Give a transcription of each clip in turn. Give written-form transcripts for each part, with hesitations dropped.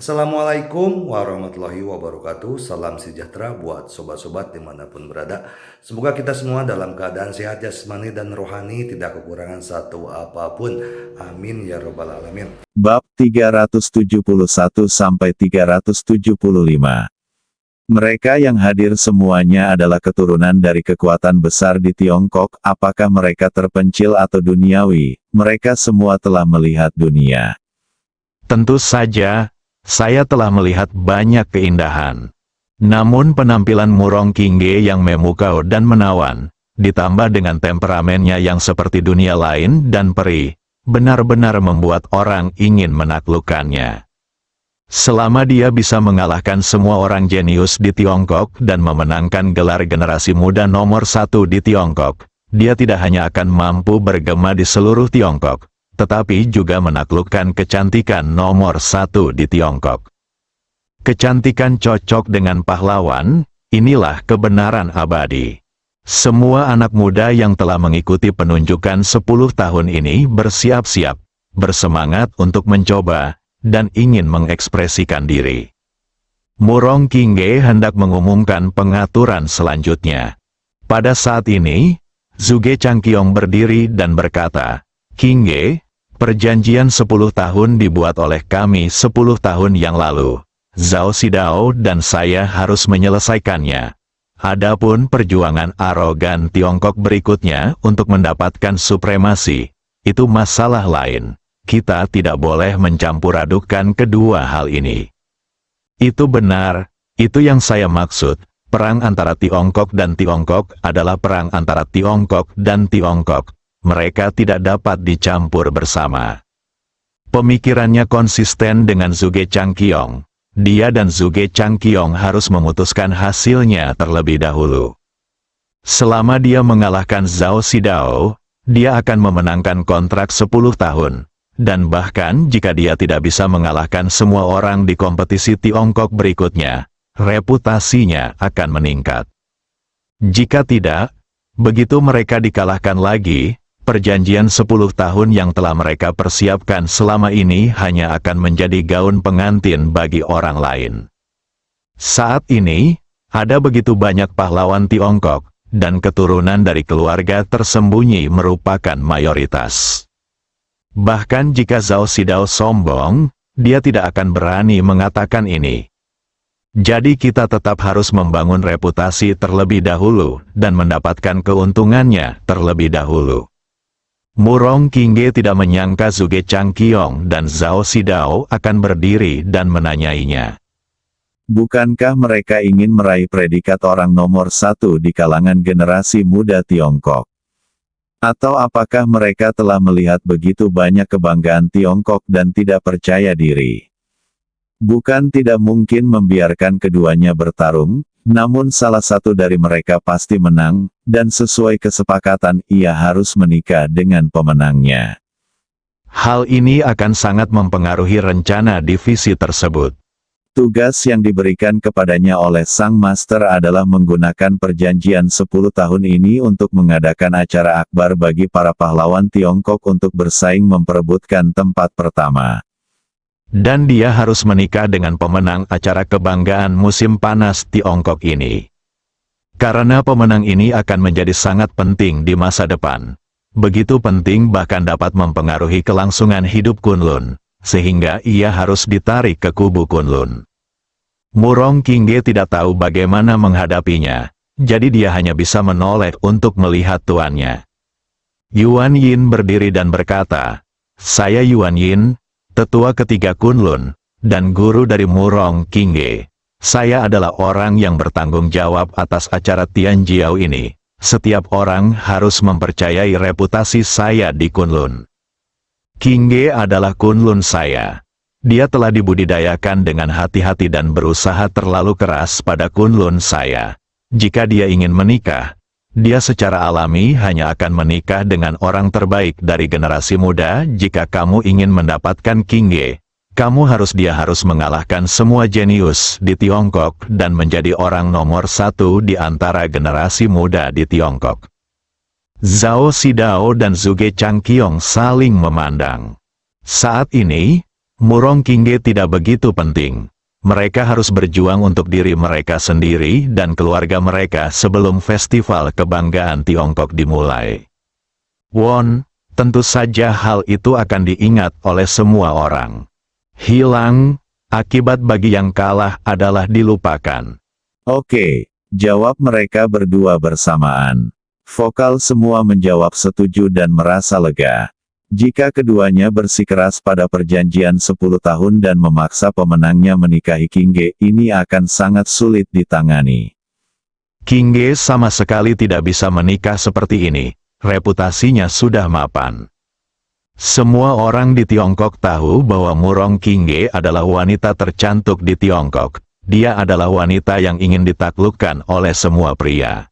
Assalamualaikum warahmatullahi wabarakatuh. Salam sejahtera buat sobat-sobat dimanapun berada. Semoga kita semua dalam keadaan sehat jasmani dan rohani, tidak kekurangan satu apapun. Amin ya robbal alamin. Bab 371 sampai 375. Mereka yang hadir semuanya adalah keturunan dari kekuatan besar di Tiongkok. Apakah mereka terpencil atau duniawi? Mereka semua telah melihat dunia. Tentu saja, saya telah melihat banyak keindahan. Namun penampilan Murong Qingge yang memukau dan menawan, ditambah dengan temperamennya yang seperti dunia lain dan perih, benar-benar membuat orang ingin menaklukkannya. Selama dia bisa mengalahkan semua orang jenius di Tiongkok dan memenangkan gelar generasi muda nomor 1 di Tiongkok, dia tidak hanya akan mampu bergema di seluruh Tiongkok, tetapi juga menaklukkan kecantikan nomor 1 di Tiongkok. Kecantikan cocok dengan pahlawan, inilah kebenaran abadi. Semua anak muda yang telah mengikuti penunjukan 10 tahun ini bersiap-siap, bersemangat untuk mencoba, dan ingin mengekspresikan diri. Murong Qingge hendak mengumumkan pengaturan selanjutnya. Pada saat ini, Zhuge Changqiong berdiri dan berkata, "Qingge, perjanjian 10 tahun dibuat oleh kami 10 tahun yang lalu. Zhao Xidao dan saya harus menyelesaikannya. Adapun perjuangan arogan Tiongkok berikutnya untuk mendapatkan supremasi, itu masalah lain. Kita tidak boleh mencampur adukan kedua hal ini." Itu benar, itu yang saya maksud. Perang antara Tiongkok dan Tiongkok adalah perang antara Tiongkok dan Tiongkok. Mereka tidak dapat dicampur bersama. Pemikirannya konsisten dengan Zhuge Changqiong. Dia dan Zhuge Changqiong harus memutuskan hasilnya terlebih dahulu. Selama dia mengalahkan Zhao Xidao, dia akan memenangkan kontrak 10 tahun. Dan bahkan jika dia tidak bisa mengalahkan semua orang di kompetisi Tiongkok berikutnya, reputasinya akan meningkat. Jika tidak, begitu mereka dikalahkan lagi, perjanjian 10 tahun yang telah mereka persiapkan selama ini hanya akan menjadi gaun pengantin bagi orang lain. Saat ini, ada begitu banyak pahlawan Tiongkok, dan keturunan dari keluarga tersembunyi merupakan mayoritas. Bahkan jika Zhao Xidao sombong, dia tidak akan berani mengatakan ini. Jadi kita tetap harus membangun reputasi terlebih dahulu, dan mendapatkan keuntungannya terlebih dahulu. Murong Qingge tidak menyangka Zhuge Changqiong dan Zhao Xidao akan berdiri dan menanyainya. Bukankah mereka ingin meraih predikat orang nomor 1 di kalangan generasi muda Tiongkok? Atau apakah mereka telah melihat begitu banyak kebanggaan Tiongkok dan tidak percaya diri? Bukan tidak mungkin membiarkan keduanya bertarung, namun salah satu dari mereka pasti menang, dan sesuai kesepakatan ia harus menikah dengan pemenangnya. Hal ini akan sangat mempengaruhi rencana divisi tersebut. Tugas yang diberikan kepadanya oleh sang master adalah menggunakan perjanjian 10 tahun ini untuk mengadakan acara akbar bagi para pahlawan Tiongkok untuk bersaing memperebutkan tempat pertama. Dan dia harus menikah dengan pemenang acara kebanggaan musim panas Tiongkok ini. Karena pemenang ini akan menjadi sangat penting di masa depan. Begitu penting bahkan dapat mempengaruhi kelangsungan hidup Kunlun, sehingga ia harus ditarik ke kubu Kunlun. Murong Qingge tidak tahu bagaimana menghadapinya, jadi dia hanya bisa menoleh untuk melihat tuannya. Yuan Yin berdiri dan berkata, "Saya Yuan Yin, tetua ketiga Kunlun, dan guru dari Murong Qingge. Saya adalah orang yang bertanggung jawab atas acara Tianjiao ini. Setiap orang harus mempercayai reputasi saya di Kunlun. Qingge adalah Kunlun saya. Dia telah dibudidayakan dengan hati-hati dan berusaha terlalu keras pada Kunlun saya. Jika dia ingin menikah, dia secara alami hanya akan menikah dengan orang terbaik dari generasi muda. Jika kamu ingin mendapatkan Qingge, dia harus mengalahkan semua jenius di Tiongkok dan menjadi orang nomor 1 di antara generasi muda di Tiongkok." Zhao Xidao dan Zhuge Changqiong saling memandang. Saat ini, Murong Qingge tidak begitu penting. Mereka harus berjuang untuk diri mereka sendiri dan keluarga mereka sebelum festival kebanggaan Tiongkok dimulai. Won, tentu saja hal itu akan diingat oleh semua orang. Hilang, akibat bagi yang kalah adalah dilupakan. Oke, jawab mereka berdua bersamaan. Vokal semua menjawab setuju dan merasa lega. Jika keduanya bersikeras pada perjanjian 10 tahun dan memaksa pemenangnya menikahi Qingge, ini akan sangat sulit ditangani. Qingge sama sekali tidak bisa menikah seperti ini, reputasinya sudah mapan. Semua orang di Tiongkok tahu bahwa Murong Qingge adalah wanita tercantik di Tiongkok. Dia adalah wanita yang ingin ditaklukkan oleh semua pria.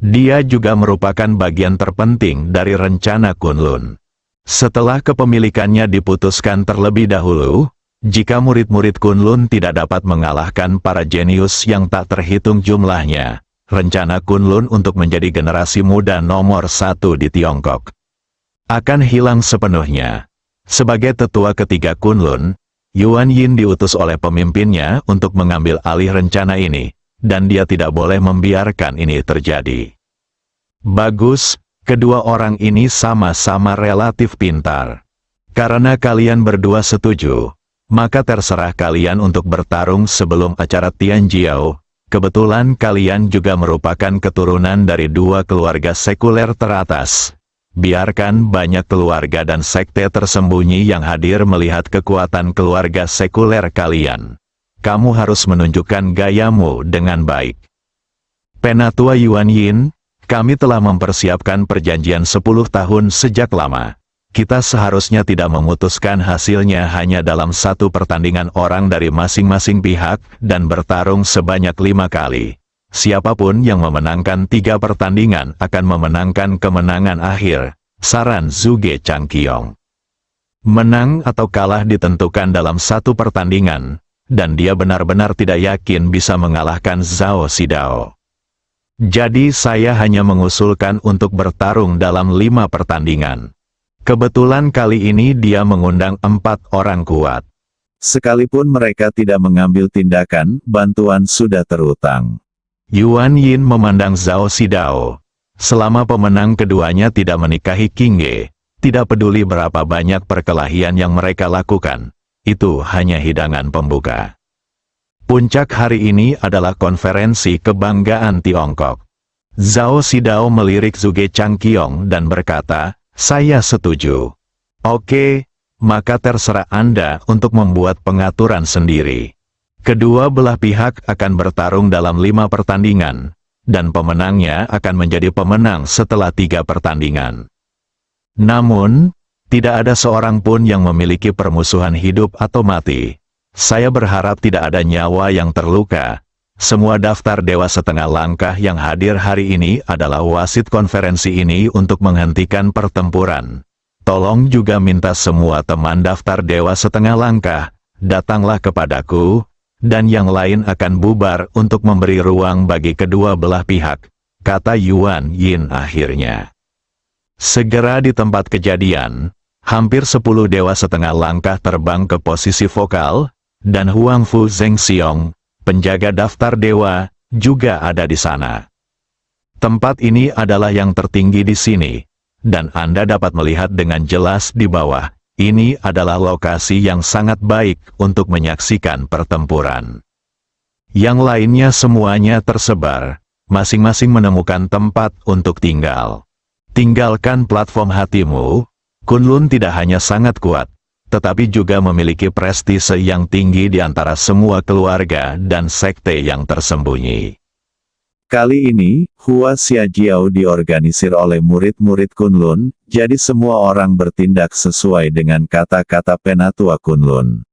Dia juga merupakan bagian terpenting dari rencana Kunlun. Setelah kepemilikannya diputuskan terlebih dahulu, jika murid-murid Kunlun tidak dapat mengalahkan para jenius yang tak terhitung jumlahnya, rencana Kunlun untuk menjadi generasi muda nomor 1 di Tiongkok akan hilang sepenuhnya. Sebagai tetua ketiga Kunlun, Yuan Yin diutus oleh pemimpinnya untuk mengambil alih rencana ini, dan dia tidak boleh membiarkan ini terjadi. Bagus. Kedua orang ini sama-sama relatif pintar. Karena kalian berdua setuju, maka terserah kalian untuk bertarung sebelum acara Tianjiao. Kebetulan kalian juga merupakan keturunan dari dua keluarga sekuler teratas. Biarkan banyak keluarga dan sekte tersembunyi yang hadir melihat kekuatan keluarga sekuler kalian. Kamu harus menunjukkan gayamu dengan baik. Penatua Yuan Yin, kami telah mempersiapkan perjanjian 10 tahun sejak lama. Kita seharusnya tidak memutuskan hasilnya hanya dalam satu pertandingan orang dari masing-masing pihak dan bertarung sebanyak 5 kali. Siapapun yang memenangkan 3 pertandingan akan memenangkan kemenangan akhir, saran Zhuge Changqiong. Menang atau kalah ditentukan dalam satu pertandingan, dan dia benar-benar tidak yakin bisa mengalahkan Zhao Xidao. Jadi saya hanya mengusulkan untuk bertarung dalam 5 pertandingan. Kebetulan kali ini dia mengundang 4 orang kuat. Sekalipun mereka tidak mengambil tindakan, bantuan sudah terutang. Yuan Yin memandang Zhao Xidao. Selama pemenang keduanya tidak menikahi Qingge, tidak peduli berapa banyak perkelahian yang mereka lakukan, itu hanya hidangan pembuka. Puncak hari ini adalah konferensi kebanggaan Tiongkok. Zhao Xidao melirik Zhuge Changqiong dan berkata, saya setuju. Oke, maka terserah Anda untuk membuat pengaturan sendiri. Kedua belah pihak akan bertarung dalam 5 pertandingan, dan pemenangnya akan menjadi pemenang setelah 3 pertandingan. Namun, tidak ada seorang pun yang memiliki permusuhan hidup atau mati. Saya berharap tidak ada nyawa yang terluka. Semua daftar dewa setengah langkah yang hadir hari ini adalah wasit konferensi ini untuk menghentikan pertempuran. Tolong juga minta semua teman daftar dewa setengah langkah, datanglah kepadaku, dan yang lain akan bubar untuk memberi ruang bagi kedua belah pihak, kata Yuan Yin akhirnya. Segera di tempat kejadian, hampir 10 dewa setengah langkah terbang ke posisi vokal, dan Huang Fu Zhengxiong, penjaga daftar dewa, juga ada di sana. Tempat ini adalah yang tertinggi di sini, dan Anda dapat melihat dengan jelas di bawah. Ini adalah lokasi yang sangat baik untuk menyaksikan pertempuran. Yang lainnya semuanya tersebar, masing-masing menemukan tempat untuk tinggal. Tinggalkan platform hatimu. Kunlun tidak hanya sangat kuat, tetapi juga memiliki prestise yang tinggi di antara semua keluarga dan sekte yang tersembunyi. Kali ini, Hua Xiaojiao diorganisir oleh murid-murid Kunlun, jadi semua orang bertindak sesuai dengan kata-kata penatua Kunlun.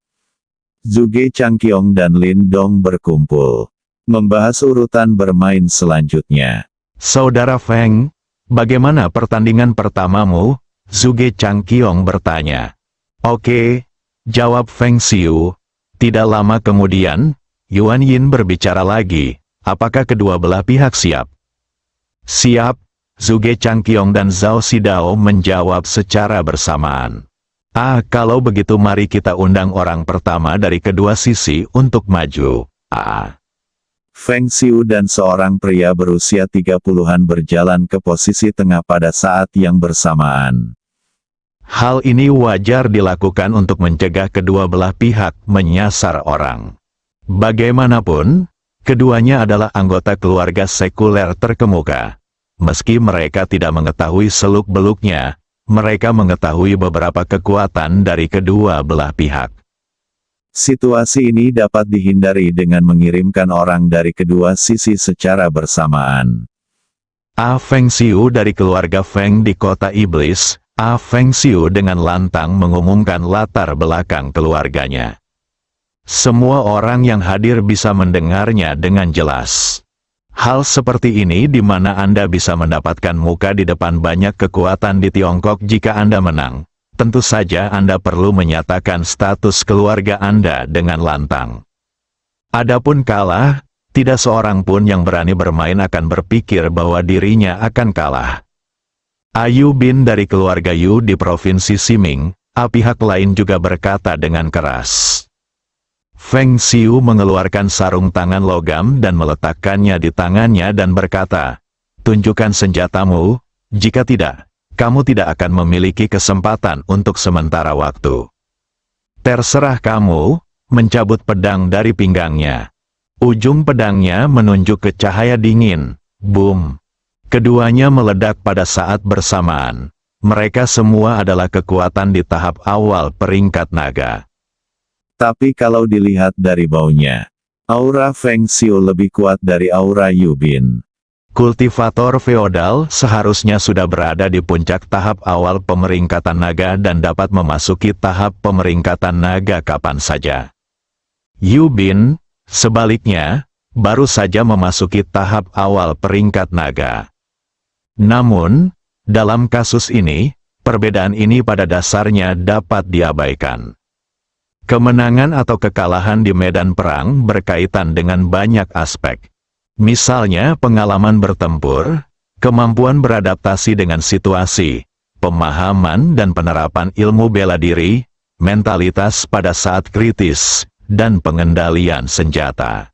Zhuge Changqiong dan Lin Dong berkumpul, membahas urutan bermain selanjutnya. Saudara Feng, bagaimana pertandingan pertamamu? Zhuge Changqiong bertanya. Oke, jawab Feng Xiu. Tidak lama kemudian, Yuan Yin berbicara lagi. Apakah kedua belah pihak siap? Siap, Zhuge Changqiong dan Zhao Xidao menjawab secara bersamaan. Kalau begitu mari kita undang orang pertama dari kedua sisi untuk maju. Feng Xiu dan seorang pria berusia 30-an berjalan ke posisi tengah pada saat yang bersamaan. Hal ini wajar dilakukan untuk mencegah kedua belah pihak menyasar orang. Bagaimanapun, keduanya adalah anggota keluarga sekuler terkemuka. Meski mereka tidak mengetahui seluk-beluknya, mereka mengetahui beberapa kekuatan dari kedua belah pihak. Situasi ini dapat dihindari dengan mengirimkan orang dari kedua sisi secara bersamaan. Feng Xiu dari keluarga Feng di kota iblis. Feng Xiu dengan lantang mengumumkan latar belakang keluarganya. Semua orang yang hadir bisa mendengarnya dengan jelas. Hal seperti ini di mana Anda bisa mendapatkan muka di depan banyak kekuatan di Tiongkok jika Anda menang. Tentu saja Anda perlu menyatakan status keluarga Anda dengan lantang. Adapun kalah, tidak seorang pun yang berani bermain akan berpikir bahwa dirinya akan kalah. Yu Bin dari keluarga Yu di Provinsi Ximing, pihak lain juga berkata dengan keras. Feng Xiu mengeluarkan sarung tangan logam dan meletakkannya di tangannya dan berkata, "Tunjukkan senjatamu, jika tidak, kamu tidak akan memiliki kesempatan untuk sementara waktu." Terserah kamu, mencabut pedang dari pinggangnya. Ujung pedangnya menunjuk ke cahaya dingin. Boom! Keduanya meledak pada saat bersamaan. Mereka semua adalah kekuatan di tahap awal peringkat naga. Tapi kalau dilihat dari baunya, aura Feng Xiu lebih kuat dari aura Yu Bin. Kultivator feodal seharusnya sudah berada di puncak tahap awal pemeringkatan naga dan dapat memasuki tahap pemeringkatan naga kapan saja. Yu Bin, sebaliknya, baru saja memasuki tahap awal peringkat naga. Namun, dalam kasus ini, perbedaan ini pada dasarnya dapat diabaikan. Kemenangan atau kekalahan di medan perang berkaitan dengan banyak aspek. Misalnya pengalaman bertempur, kemampuan beradaptasi dengan situasi, pemahaman dan penerapan ilmu bela diri, mentalitas pada saat kritis, dan pengendalian senjata.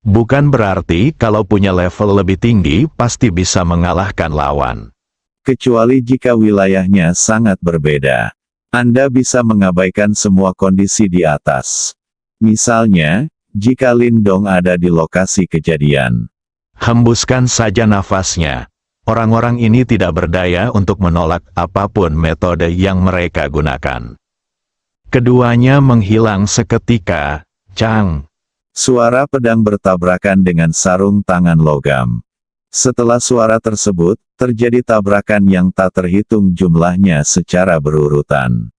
Bukan berarti kalau punya level lebih tinggi pasti bisa mengalahkan lawan. Kecuali jika wilayahnya sangat berbeda. Anda bisa mengabaikan semua kondisi di atas. Misalnya, jika Lindong ada di lokasi kejadian. Hembuskan saja nafasnya. Orang-orang ini tidak berdaya untuk menolak apapun metode yang mereka gunakan. Keduanya menghilang seketika. Cang! Suara pedang bertabrakan dengan sarung tangan logam. Setelah suara tersebut, terjadi tabrakan yang tak terhitung jumlahnya secara berurutan.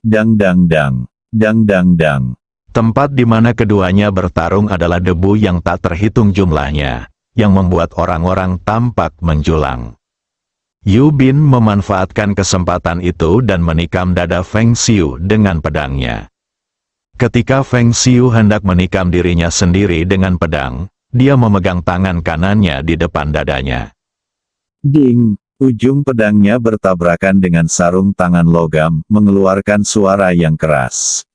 Dang dang dang, dang dang dang. Tempat di mana keduanya bertarung adalah debu yang tak terhitung jumlahnya, yang membuat orang-orang tampak menjulang. Yu Bin memanfaatkan kesempatan itu dan menikam dada Feng Xiu dengan pedangnya. Ketika Feng Xiu hendak menikam dirinya sendiri dengan pedang, dia memegang tangan kanannya di depan dadanya. Ding! Ujung pedangnya bertabrakan dengan sarung tangan logam, mengeluarkan suara yang keras.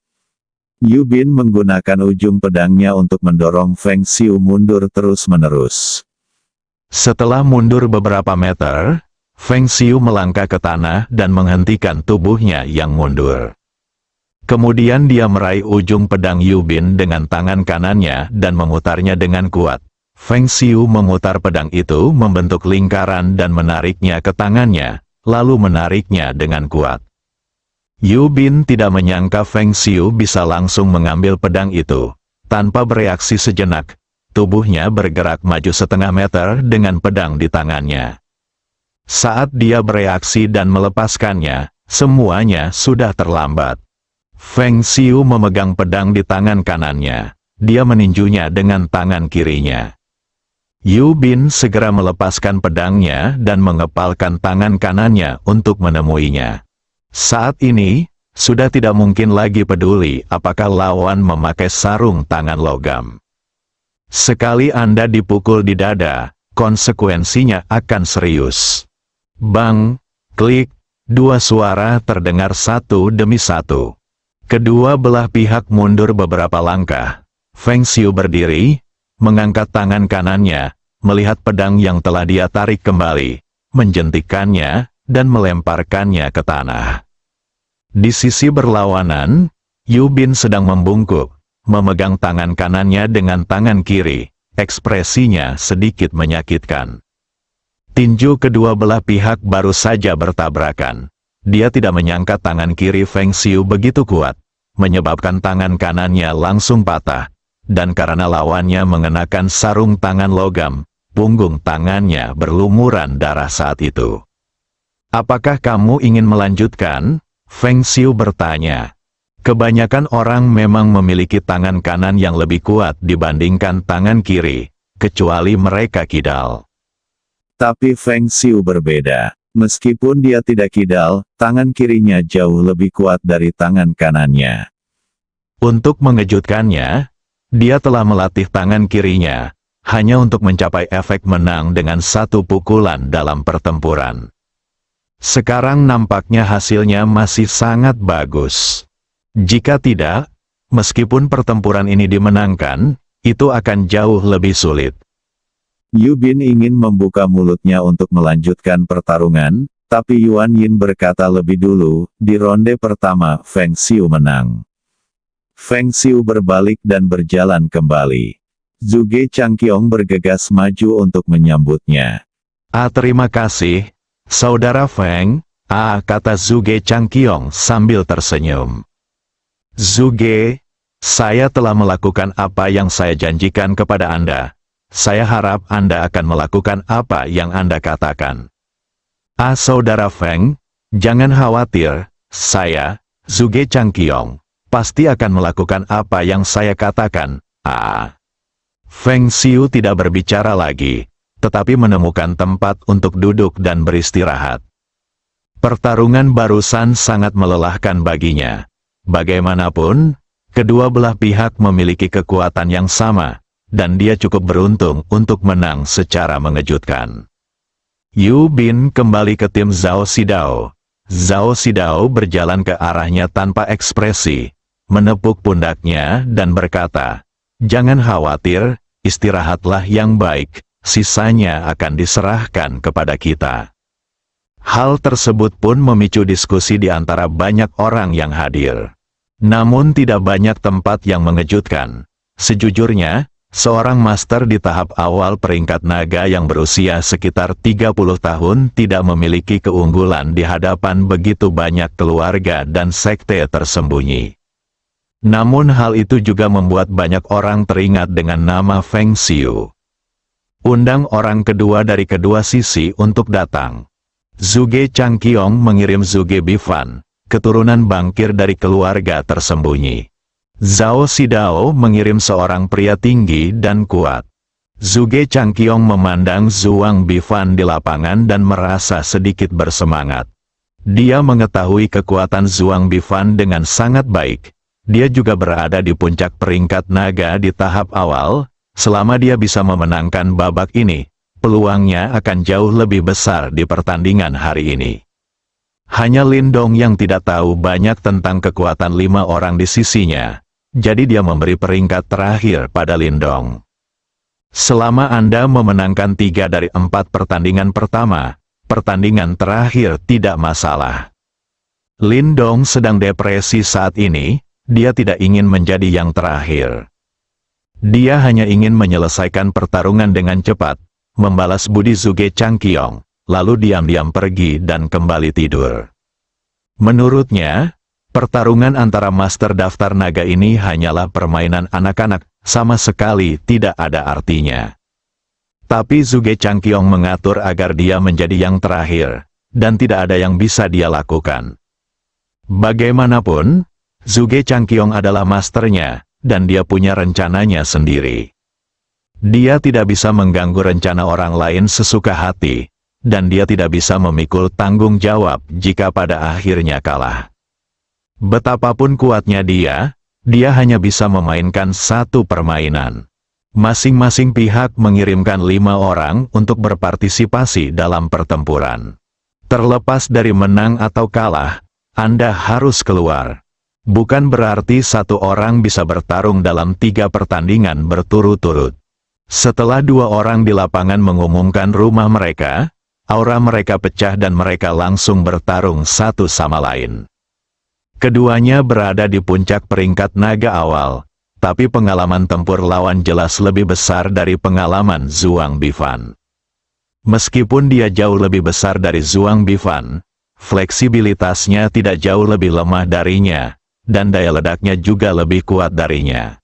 Yu Bin menggunakan ujung pedangnya untuk mendorong Feng Xiu mundur terus-menerus. Setelah mundur beberapa meter, Feng Xiu melangkah ke tanah dan menghentikan tubuhnya yang mundur. Kemudian dia meraih ujung pedang Yu Bin dengan tangan kanannya dan memutarnya dengan kuat. Feng Xiu memutar pedang itu membentuk lingkaran dan menariknya ke tangannya, lalu menariknya dengan kuat. Yu Bin tidak menyangka Feng Xiu bisa langsung mengambil pedang itu. Tanpa bereaksi sejenak, tubuhnya bergerak maju setengah meter dengan pedang di tangannya. Saat dia bereaksi dan melepaskannya, semuanya sudah terlambat. Feng Xiu memegang pedang di tangan kanannya. Dia meninjunya dengan tangan kirinya. Yu Bin segera melepaskan pedangnya dan mengepalkan tangan kanannya untuk menemuinya. Saat ini, sudah tidak mungkin lagi peduli apakah lawan memakai sarung tangan logam. Sekali Anda dipukul di dada, konsekuensinya akan serius. Bang! Klik! Dua suara terdengar satu demi satu. Kedua belah pihak mundur beberapa langkah. Feng Xiu berdiri, mengangkat tangan kanannya, melihat pedang yang telah dia tarik kembali, menjentikannya, dan melemparkannya ke tanah. Di sisi berlawanan, Yu Bin sedang membungkuk, memegang tangan kanannya dengan tangan kiri, ekspresinya sedikit menyakitkan. Tinju kedua belah pihak baru saja bertabrakan. Dia tidak menyangka tangan kiri Feng Xiu begitu kuat, menyebabkan tangan kanannya langsung patah, dan karena lawannya mengenakan sarung tangan logam, punggung tangannya berlumuran darah saat itu. "Apakah kamu ingin melanjutkan?" Feng Xiu bertanya. Kebanyakan orang memang memiliki tangan kanan yang lebih kuat dibandingkan tangan kiri, kecuali mereka kidal. Tapi Feng Xiu berbeda. Meskipun dia tidak kidal, tangan kirinya jauh lebih kuat dari tangan kanannya. Untuk mengejutkannya, dia telah melatih tangan kirinya, hanya untuk mencapai efek menang dengan satu pukulan dalam pertempuran. Sekarang nampaknya hasilnya masih sangat bagus. Jika tidak, meskipun pertempuran ini dimenangkan, itu akan jauh lebih sulit. Yu Bin ingin membuka mulutnya untuk melanjutkan pertarungan, tapi Yuan Yin berkata lebih dulu, di ronde pertama Feng Xiu menang. Feng Xiu berbalik dan berjalan kembali. Zhuge Changqiong bergegas maju untuk menyambutnya. Terima kasih, Saudara Feng, kata Zhuge Changqiong sambil tersenyum. Zhuge, saya telah melakukan apa yang saya janjikan kepada Anda. Saya harap Anda akan melakukan apa yang Anda katakan. Saudara Feng, jangan khawatir, saya, Zhuge Changqiong, pasti akan melakukan apa yang saya katakan. Feng Xiu tidak berbicara lagi, tetapi menemukan tempat untuk duduk dan beristirahat. Pertarungan barusan sangat melelahkan baginya. Bagaimanapun, kedua belah pihak memiliki kekuatan yang sama, dan dia cukup beruntung untuk menang secara mengejutkan. Yu Bin kembali ke tim Zhao Xidao. Zhao Xidao berjalan ke arahnya tanpa ekspresi, menepuk pundaknya dan berkata, "Jangan khawatir, istirahatlah yang baik, sisanya akan diserahkan kepada kita." Hal tersebut pun memicu diskusi di antara banyak orang yang hadir. Namun tidak banyak tempat yang mengejutkan. Sejujurnya, seorang master di tahap awal peringkat naga yang berusia sekitar 30 tahun tidak memiliki keunggulan di hadapan begitu banyak keluarga dan sekte tersembunyi. Namun hal itu juga membuat banyak orang teringat dengan nama Feng Xiu. Undang orang kedua dari kedua sisi untuk datang. Zhuge Changqiong mengirim Zhuge Bifan, keturunan bangkir dari keluarga tersembunyi. Zhao Xidao mengirim seorang pria tinggi dan kuat. Zhuge Changqiong memandang Zhuang Bifan di lapangan dan merasa sedikit bersemangat. Dia mengetahui kekuatan Zhuang Bifan dengan sangat baik. Dia juga berada di puncak peringkat naga di tahap awal. Selama dia bisa memenangkan babak ini, peluangnya akan jauh lebih besar di pertandingan hari ini. Hanya Lindong yang tidak tahu banyak tentang kekuatan 5 orang di sisinya. Jadi dia memberi peringkat terakhir pada Lindong. Selama Anda memenangkan 3 dari 4 pertandingan pertama, pertandingan terakhir tidak masalah. Lindong sedang depresi saat ini, dia tidak ingin menjadi yang terakhir. Dia hanya ingin menyelesaikan pertarungan dengan cepat, membalas budi Zhuge Changqiong, lalu diam-diam pergi dan kembali tidur. Menurutnya, pertarungan antara master daftar naga ini hanyalah permainan anak-anak, sama sekali tidak ada artinya. Tapi Zhuge Changqiong mengatur agar dia menjadi yang terakhir, dan tidak ada yang bisa dia lakukan. Bagaimanapun, Zhuge Changqiong adalah masternya, dan dia punya rencananya sendiri. Dia tidak bisa mengganggu rencana orang lain sesuka hati, dan dia tidak bisa memikul tanggung jawab jika pada akhirnya kalah. Betapapun kuatnya dia hanya bisa memainkan satu permainan. Masing-masing pihak mengirimkan 5 orang untuk berpartisipasi dalam pertempuran. Terlepas dari menang atau kalah, Anda harus keluar. Bukan berarti satu orang bisa bertarung dalam 3 pertandingan berturut-turut. Setelah 2 orang di lapangan mengumumkan rumah mereka, aura mereka pecah dan mereka langsung bertarung satu sama lain. Keduanya berada di puncak peringkat naga awal, tapi pengalaman tempur lawan jelas lebih besar dari pengalaman Zhuang Bifan. Meskipun dia jauh lebih besar dari Zhuang Bifan, fleksibilitasnya tidak jauh lebih lemah darinya, dan daya ledaknya juga lebih kuat darinya.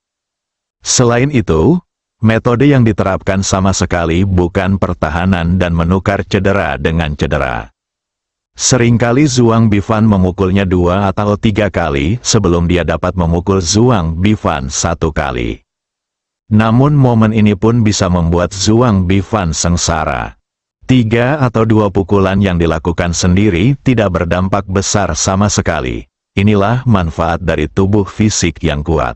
Selain itu, metode yang diterapkan sama sekali bukan pertahanan dan menukar cedera dengan cedera. Seringkali Zhuang Bifan memukulnya 2 atau 3 kali sebelum dia dapat memukul Zhuang Bifan 1 kali. Namun momen ini pun bisa membuat Zhuang Bifan sengsara. 3 atau 2 pukulan yang dilakukan sendiri tidak berdampak besar sama sekali. Inilah manfaat dari tubuh fisik yang kuat.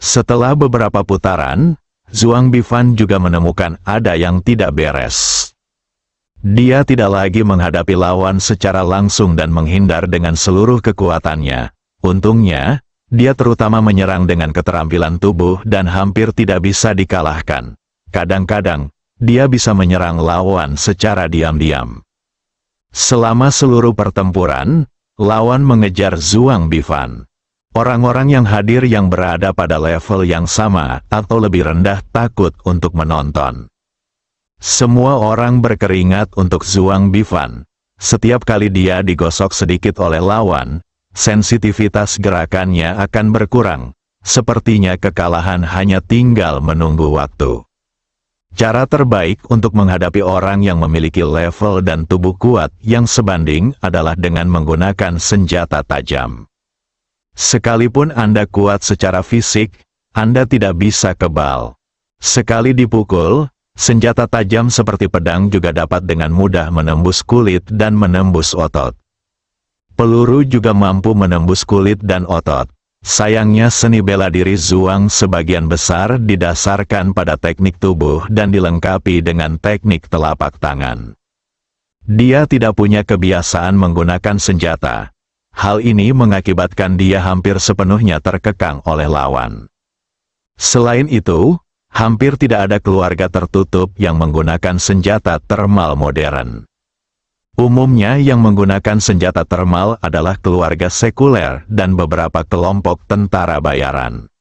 Setelah beberapa putaran, Zhuang Bifan juga menemukan ada yang tidak beres. Dia tidak lagi menghadapi lawan secara langsung dan menghindar dengan seluruh kekuatannya. Untungnya, dia terutama menyerang dengan keterampilan tubuh dan hampir tidak bisa dikalahkan. Kadang-kadang, dia bisa menyerang lawan secara diam-diam. Selama seluruh pertempuran, lawan mengejar Zhuang Bifan. Orang-orang yang hadir yang berada pada level yang sama atau lebih rendah takut untuk menonton. Semua orang berkeringat untuk Zhuang Bifan. Setiap kali dia digosok sedikit oleh lawan, sensitivitas gerakannya akan berkurang. Sepertinya kekalahan hanya tinggal menunggu waktu. Cara terbaik untuk menghadapi orang yang memiliki level dan tubuh kuat yang sebanding adalah dengan menggunakan senjata tajam. Sekalipun Anda kuat secara fisik, Anda tidak bisa kebal. Sekali dipukul, senjata tajam seperti pedang juga dapat dengan mudah menembus kulit dan menembus otot. Peluru juga mampu menembus kulit dan otot. Sayangnya seni bela diri Zhuang sebagian besar didasarkan pada teknik tubuh dan dilengkapi dengan teknik telapak tangan. Dia tidak punya kebiasaan menggunakan senjata. Hal ini mengakibatkan dia hampir sepenuhnya terkekang oleh lawan. Selain itu, hampir tidak ada keluarga tertutup yang menggunakan senjata termal modern. Umumnya yang menggunakan senjata termal adalah keluarga sekuler dan beberapa kelompok tentara bayaran.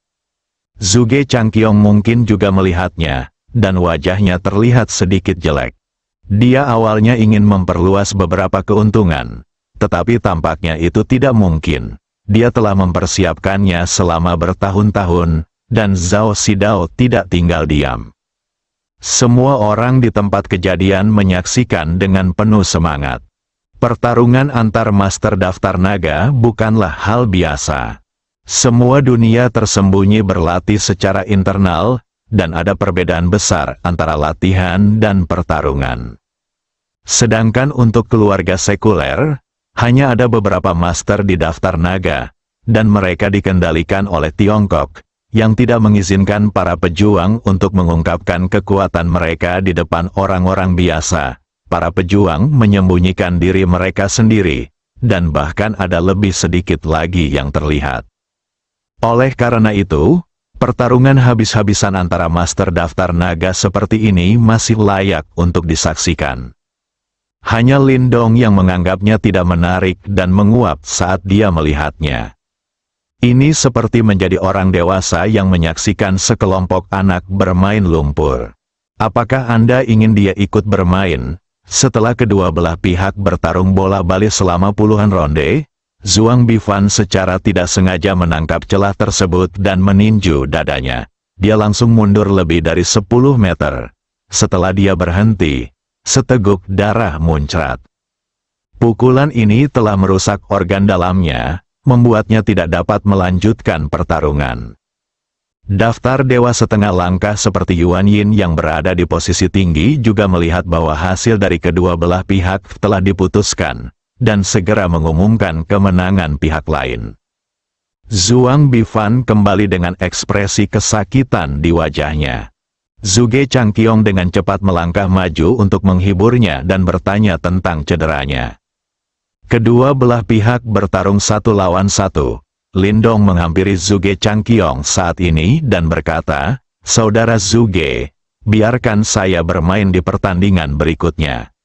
Zhuge Changqiong mungkin juga melihatnya, dan wajahnya terlihat sedikit jelek. Dia awalnya ingin memperluas beberapa keuntungan, tetapi tampaknya itu tidak mungkin. Dia telah mempersiapkannya selama bertahun-tahun, dan Zhao Xidao tidak tinggal diam. Semua orang di tempat kejadian menyaksikan dengan penuh semangat. Pertarungan antar master daftar naga bukanlah hal biasa. Semua dunia tersembunyi berlatih secara internal, dan ada perbedaan besar antara latihan dan pertarungan. Sedangkan untuk keluarga sekuler, hanya ada beberapa master di daftar naga, dan mereka dikendalikan oleh Tiongkok, yang tidak mengizinkan para pejuang untuk mengungkapkan kekuatan mereka di depan orang-orang biasa. Para pejuang menyembunyikan diri mereka sendiri, dan bahkan ada lebih sedikit lagi yang terlihat. Oleh karena itu, pertarungan habis-habisan antara master daftar naga seperti ini masih layak untuk disaksikan. Hanya Lindong yang menganggapnya tidak menarik dan menguap saat dia melihatnya. Ini seperti menjadi orang dewasa yang menyaksikan sekelompok anak bermain lumpur. Apakah Anda ingin dia ikut bermain? Setelah kedua belah pihak bertarung bola-balik selama puluhan ronde, Zhuang Bifan secara tidak sengaja menangkap celah tersebut dan meninju dadanya. Dia langsung mundur lebih dari 10 meter. Setelah dia berhenti, seteguk darah muncrat. Pukulan ini telah merusak organ dalamnya, membuatnya tidak dapat melanjutkan pertarungan. Daftar dewa setengah langkah seperti Yuan Yin yang berada di posisi tinggi juga melihat bahwa hasil dari kedua belah pihak telah diputuskan, dan segera mengumumkan kemenangan pihak lain. Zhuang Bifan kembali dengan ekspresi kesakitan di wajahnya. Zuge Changqiong dengan cepat melangkah maju untuk menghiburnya dan bertanya tentang cederanya. Kedua belah pihak bertarung 1 lawan 1. Lindong menghampiri Zuge Changqiong saat ini dan berkata, "Saudara Zuge, biarkan saya bermain di pertandingan berikutnya."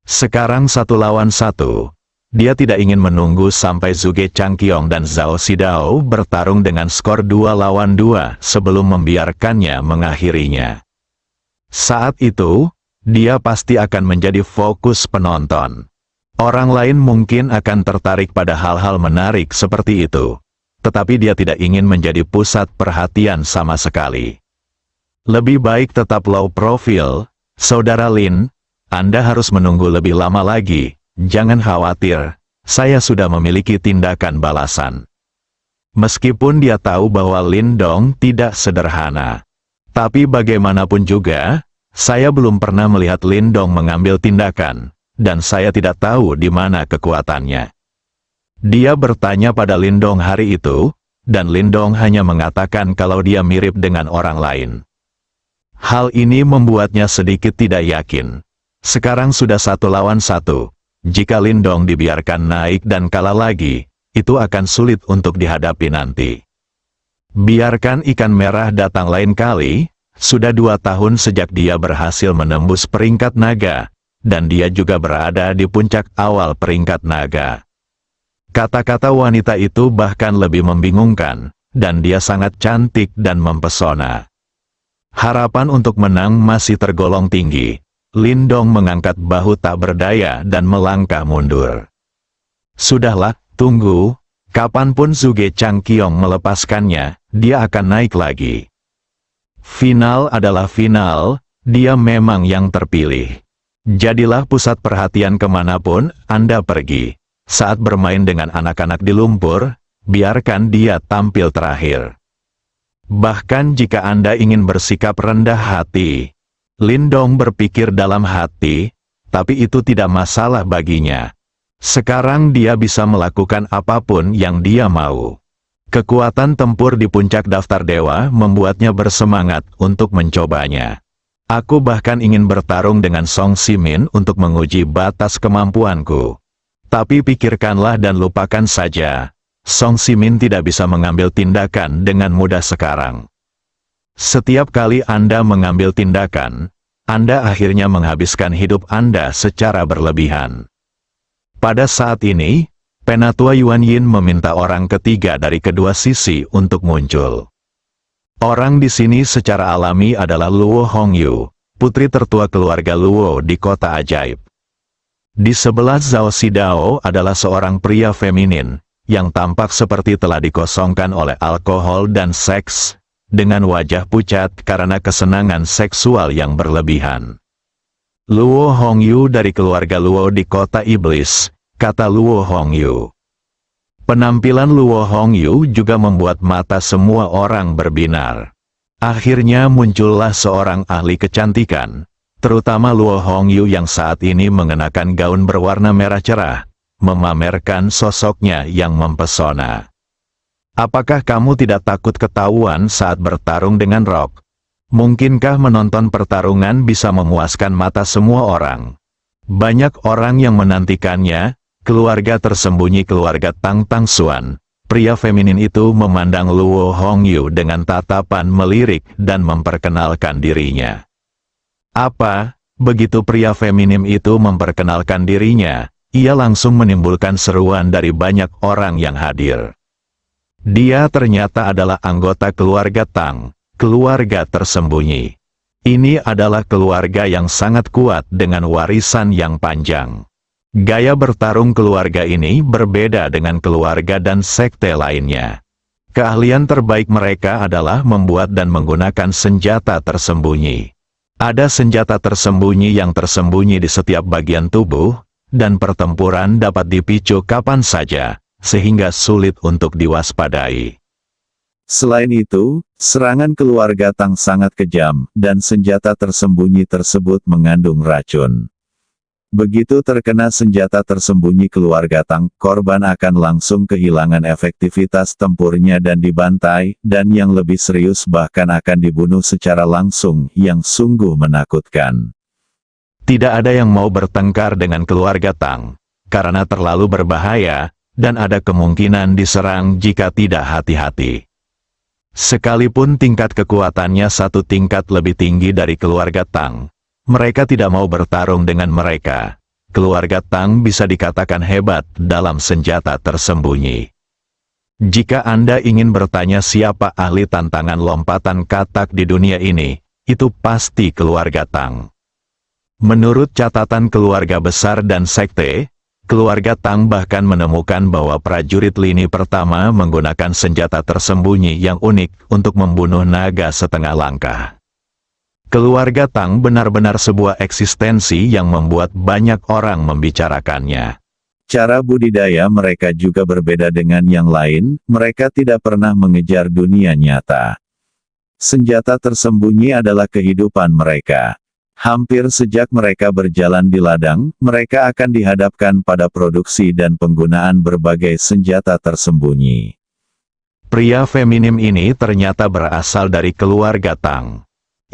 Sekarang 1 lawan 1. Dia tidak ingin menunggu sampai Zuge Changqiong dan Zhao Xidao bertarung dengan skor 2 lawan 2 sebelum membiarkannya mengakhirinya. Saat itu, dia pasti akan menjadi fokus penonton. Orang lain mungkin akan tertarik pada hal-hal menarik seperti itu, tetapi dia tidak ingin menjadi pusat perhatian sama sekali. Lebih baik tetap low profile, Saudara Lin, Anda harus menunggu lebih lama lagi. Jangan khawatir, saya sudah memiliki tindakan balasan. Meskipun dia tahu bahwa Lindong tidak sederhana. Tapi bagaimanapun juga, saya belum pernah melihat Lindong mengambil tindakan, dan saya tidak tahu di mana kekuatannya. Dia bertanya pada Lindong hari itu, dan Lindong hanya mengatakan kalau dia mirip dengan orang lain. Hal ini membuatnya sedikit tidak yakin. Sekarang sudah 1 lawan 1. Jika Lindong dibiarkan naik dan kalah lagi, itu akan sulit untuk dihadapi nanti. Biarkan ikan merah datang lain kali, sudah 2 tahun sejak dia berhasil menembus peringkat naga, dan dia juga berada di puncak awal peringkat naga. Kata-kata wanita itu bahkan lebih membingungkan, dan dia sangat cantik dan mempesona. Harapan untuk menang masih tergolong tinggi. Lindong mengangkat bahu tak berdaya dan melangkah mundur. Sudahlah, tunggu. Kapanpun Zuge Changqiong melepaskannya, dia akan naik lagi. Final adalah final, dia memang yang terpilih. Jadilah pusat perhatian kemanapun Anda pergi. Saat bermain dengan anak-anak di lumpur, biarkan dia tampil terakhir. Bahkan jika Anda ingin bersikap rendah hati, Lindong berpikir dalam hati, tapi itu tidak masalah baginya. Sekarang dia bisa melakukan apapun yang dia mau. Kekuatan tempur di puncak daftar dewa membuatnya bersemangat untuk mencobanya. Aku bahkan ingin bertarung dengan Song Simin untuk menguji batas kemampuanku. Tapi pikirkanlah dan lupakan saja. Song Simin tidak bisa mengambil tindakan dengan mudah sekarang. Setiap kali Anda mengambil tindakan, Anda akhirnya menghabiskan hidup Anda secara berlebihan. Pada saat ini, Penatua Yuan Yin meminta orang ketiga dari kedua sisi untuk muncul. Orang di sini secara alami adalah Luo Hongyu, putri tertua keluarga Luo di kota ajaib. Di sebelah Zhao Xidao adalah seorang pria feminin, yang tampak seperti telah dikosongkan oleh alkohol dan seks, dengan wajah pucat karena kesenangan seksual yang berlebihan. Luo Hongyu dari keluarga Luo di kota iblis, kata Luo Hongyu. Penampilan Luo Hongyu juga membuat mata semua orang berbinar. Akhirnya muncullah seorang ahli kecantikan, terutama Luo Hongyu yang saat ini mengenakan gaun berwarna merah cerah, memamerkan sosoknya yang mempesona. Apakah kamu tidak takut ketahuan saat bertarung dengan Rock? Mungkinkah menonton pertarungan bisa memuaskan mata semua orang? Banyak orang yang menantikannya. Keluarga tersembunyi keluarga Tang Tang Xuan. Pria feminin itu memandang Luo Hongyu dengan tatapan melirik dan memperkenalkan dirinya. Apa? Begitu pria feminim itu memperkenalkan dirinya, ia langsung menimbulkan seruan dari banyak orang yang hadir. Dia ternyata adalah anggota keluarga Tang, keluarga tersembunyi. Ini adalah keluarga yang sangat kuat dengan warisan yang panjang. Gaya bertarung keluarga ini berbeda dengan keluarga dan sekte lainnya. Keahlian terbaik mereka adalah membuat dan menggunakan senjata tersembunyi. Ada senjata tersembunyi yang tersembunyi di setiap bagian tubuh, dan pertempuran dapat dipicu kapan saja, sehingga sulit untuk diwaspadai. Selain itu, serangan keluarga Tang sangat kejam, dan senjata tersembunyi tersebut mengandung racun. Begitu terkena senjata tersembunyi keluarga Tang, korban akan langsung kehilangan efektivitas tempurnya dan dibantai, dan yang lebih serius bahkan akan dibunuh secara langsung, yang sungguh menakutkan. Tidak ada yang mau bertengkar dengan keluarga Tang, karena terlalu berbahaya, dan ada kemungkinan diserang jika tidak hati-hati. Sekalipun tingkat kekuatannya satu tingkat lebih tinggi dari keluarga Tang, mereka tidak mau bertarung dengan mereka. Keluarga Tang bisa dikatakan hebat dalam senjata tersembunyi. Jika Anda ingin bertanya siapa ahli tantangan lompatan katak di dunia ini, itu pasti keluarga Tang. Menurut catatan keluarga besar dan sekte, keluarga Tang bahkan menemukan bahwa prajurit lini pertama menggunakan senjata tersembunyi yang unik untuk membunuh naga setengah langkah. Keluarga Tang benar-benar sebuah eksistensi yang membuat banyak orang membicarakannya. Cara budidaya mereka juga berbeda dengan yang lain, mereka tidak pernah mengejar dunia nyata. Senjata tersembunyi adalah kehidupan mereka. Hampir sejak mereka berjalan di ladang, mereka akan dihadapkan pada produksi dan penggunaan berbagai senjata tersembunyi. Pria feminim ini ternyata berasal dari keluarga Tang.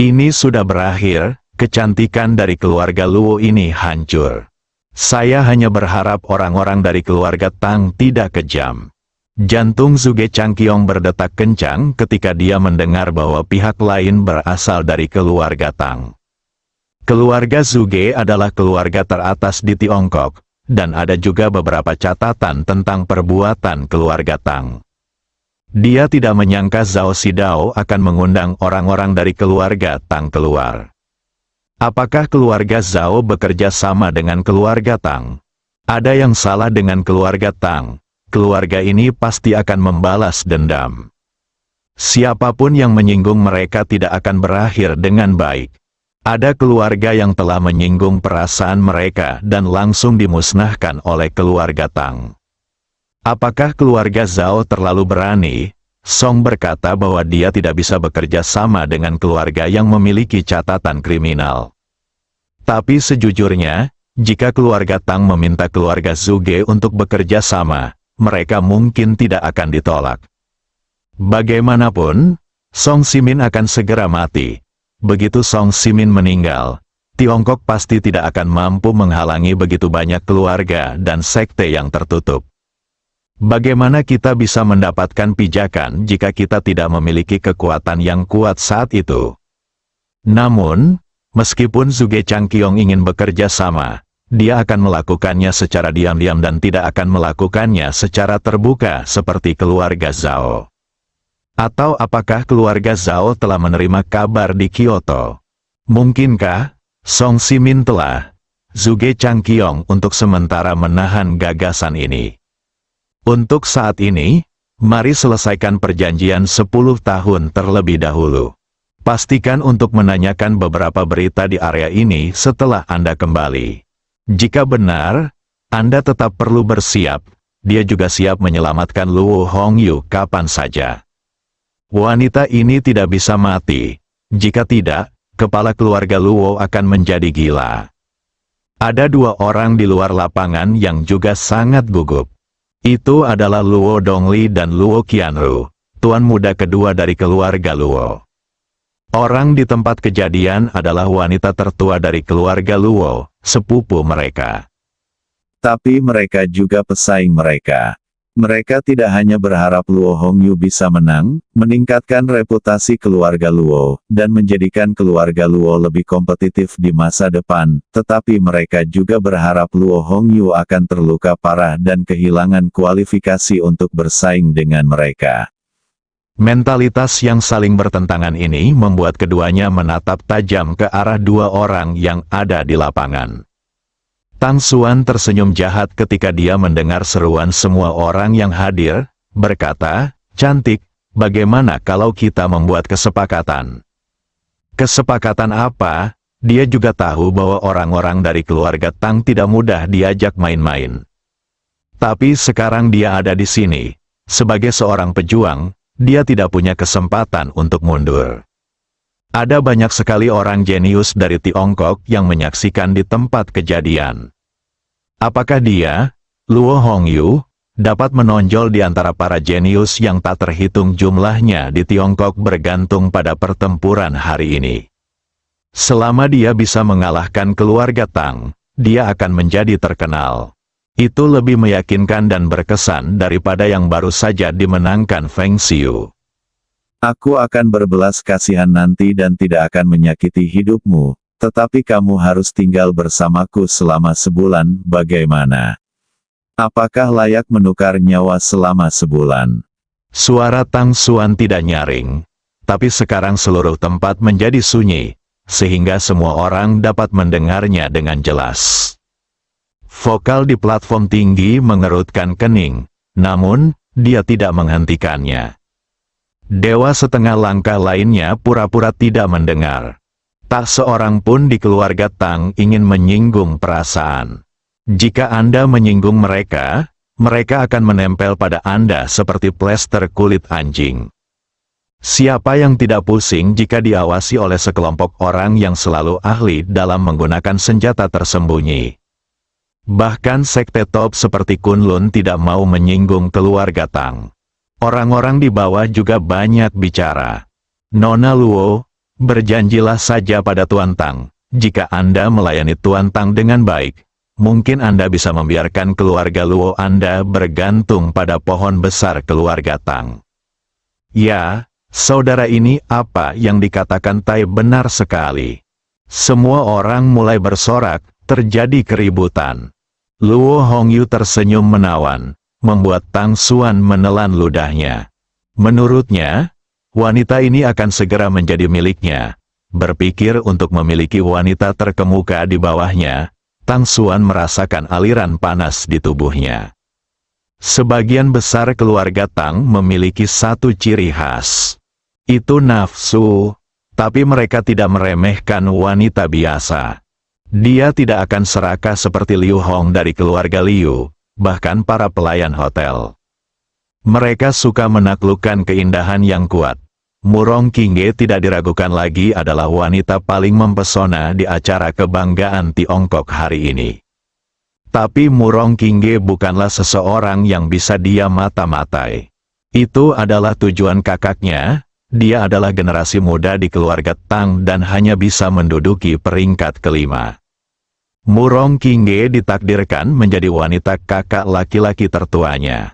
Ini sudah berakhir, kecantikan dari keluarga Luo ini hancur. Saya hanya berharap orang-orang dari keluarga Tang tidak kejam. Jantung Zhuge Changqiong berdetak kencang ketika dia mendengar bahwa pihak lain berasal dari keluarga Tang. Keluarga Zhuge adalah keluarga teratas di Tiongkok, dan ada juga beberapa catatan tentang perbuatan keluarga Tang. Dia tidak menyangka Zhao Xidao akan mengundang orang-orang dari keluarga Tang keluar. Apakah keluarga Zhao bekerja sama dengan keluarga Tang? Ada yang salah dengan keluarga Tang. Keluarga ini pasti akan membalas dendam. Siapapun yang menyinggung mereka tidak akan berakhir dengan baik. Ada keluarga yang telah menyinggung perasaan mereka dan langsung dimusnahkan oleh keluarga Tang. Apakah keluarga Zhao terlalu berani? Song berkata bahwa dia tidak bisa bekerja sama dengan keluarga yang memiliki catatan kriminal. Tapi sejujurnya, jika keluarga Tang meminta keluarga Zhuge untuk bekerja sama, mereka mungkin tidak akan ditolak. Bagaimanapun, Song Ximin akan segera mati. Begitu Song Ximin meninggal, Tiongkok pasti tidak akan mampu menghalangi begitu banyak keluarga dan sekte yang tertutup. Bagaimana kita bisa mendapatkan pijakan jika kita tidak memiliki kekuatan yang kuat saat itu? Namun, meskipun Zhuge Changqiong ingin bekerja sama, dia akan melakukannya secara diam-diam dan tidak akan melakukannya secara terbuka seperti keluarga Zhao. Atau apakah keluarga Zhao telah menerima kabar di Kyoto? Mungkinkah Song Ximin telah Zhuge Changqiong untuk sementara menahan gagasan ini? Untuk saat ini, mari selesaikan perjanjian 10 tahun terlebih dahulu. Pastikan untuk menanyakan beberapa berita di area ini setelah Anda kembali. Jika benar, Anda tetap perlu bersiap, dia juga siap menyelamatkan Luo Hongyu kapan saja. Wanita ini tidak bisa mati. Jika tidak, kepala keluarga Luo akan menjadi gila. Ada 2 orang di luar lapangan yang juga sangat gugup. Itu adalah Luo Dongli dan Luo Qianru, tuan muda kedua dari keluarga Luo. Orang di tempat kejadian adalah wanita tertua dari keluarga Luo, sepupu mereka. Tapi mereka juga pesaing mereka. Mereka tidak hanya berharap Luo Hongyu bisa menang, meningkatkan reputasi keluarga Luo, dan menjadikan keluarga Luo lebih kompetitif di masa depan, tetapi mereka juga berharap Luo Hongyu akan terluka parah dan kehilangan kualifikasi untuk bersaing dengan mereka. Mentalitas yang saling bertentangan ini membuat keduanya menatap tajam ke arah 2 orang yang ada di lapangan. Tang Xuan tersenyum jahat ketika dia mendengar seruan semua orang yang hadir, berkata, "Cantik, bagaimana kalau kita membuat kesepakatan?" Kesepakatan apa? Dia juga tahu bahwa orang-orang dari keluarga Tang tidak mudah diajak main-main. Tapi sekarang dia ada di sini. Sebagai seorang pejuang, dia tidak punya kesempatan untuk mundur. Ada banyak sekali orang jenius dari Tiongkok yang menyaksikan di tempat kejadian. Apakah dia, Luo Hongyu, dapat menonjol di antara para jenius yang tak terhitung jumlahnya di Tiongkok bergantung pada pertempuran hari ini. Selama dia bisa mengalahkan keluarga Tang, dia akan menjadi terkenal. Itu lebih meyakinkan dan berkesan daripada yang baru saja dimenangkan Feng Xiu. Aku akan berbelas kasihan nanti dan tidak akan menyakiti hidupmu, tetapi kamu harus tinggal bersamaku selama sebulan, bagaimana? Apakah layak menukar nyawa selama sebulan? Suara Tang Xuan tidak nyaring, tapi sekarang seluruh tempat menjadi sunyi, sehingga semua orang dapat mendengarnya dengan jelas. Vokal di platform tinggi mengerutkan kening, namun, dia tidak menghentikannya. Dewa setengah langkah lainnya pura-pura tidak mendengar. Tak seorang pun di keluarga Tang ingin menyinggung perasaan. Jika Anda menyinggung mereka, mereka akan menempel pada Anda seperti plester kulit anjing. Siapa yang tidak pusing jika diawasi oleh sekelompok orang yang selalu ahli dalam menggunakan senjata tersembunyi? Bahkan sekte top seperti Kunlun tidak mau menyinggung keluarga Tang. Orang-orang di bawah juga banyak bicara. Nona Luo, berjanjilah saja pada Tuan Tang, jika Anda melayani Tuan Tang dengan baik, mungkin Anda bisa membiarkan keluarga Luo Anda bergantung pada pohon besar keluarga Tang. Ya, saudara ini apa yang dikatakan Tai benar sekali. Semua orang mulai bersorak, terjadi keributan. Luo Hongyu tersenyum menawan, membuat Tang Xuan menelan ludahnya. Menurutnya, wanita ini akan segera menjadi miliknya. Berpikir untuk memiliki wanita terkemuka di bawahnya, Tang Xuan merasakan aliran panas di tubuhnya. Sebagian besar keluarga Tang memiliki satu ciri khas. Itu nafsu, tapi mereka tidak meremehkan wanita biasa. Dia tidak akan serakah seperti Liu Hong dari keluarga Liu, bahkan para pelayan hotel. Mereka suka menaklukkan keindahan yang kuat. Murong Qingge tidak diragukan lagi adalah wanita paling mempesona di acara kebanggaan Tiongkok hari ini. Tapi Murong Qingge bukanlah seseorang yang bisa dia mata-matai. Itu adalah tujuan kakaknya, dia adalah generasi muda di keluarga Tang dan hanya bisa menduduki peringkat kelima. Murong Qingge ditakdirkan menjadi wanita kakak laki-laki tertuanya.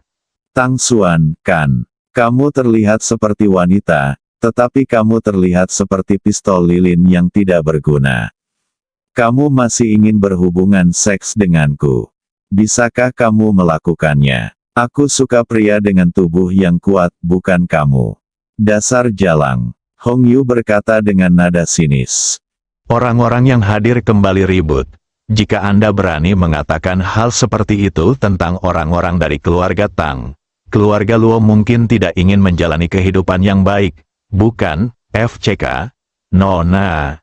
Tang Xuan, kan? Kamu terlihat seperti wanita, tetapi kamu terlihat seperti pistol lilin yang tidak berguna. Kamu masih ingin berhubungan seks denganku. Bisakah kamu melakukannya? Aku suka pria dengan tubuh yang kuat, bukan kamu. Dasar jalang. Hongyu berkata dengan nada sinis. Orang-orang yang hadir kembali ribut. Jika Anda berani mengatakan hal seperti itu tentang orang-orang dari keluarga Tang, keluarga Luo mungkin tidak ingin menjalani kehidupan yang baik, bukan, FCK? Nona.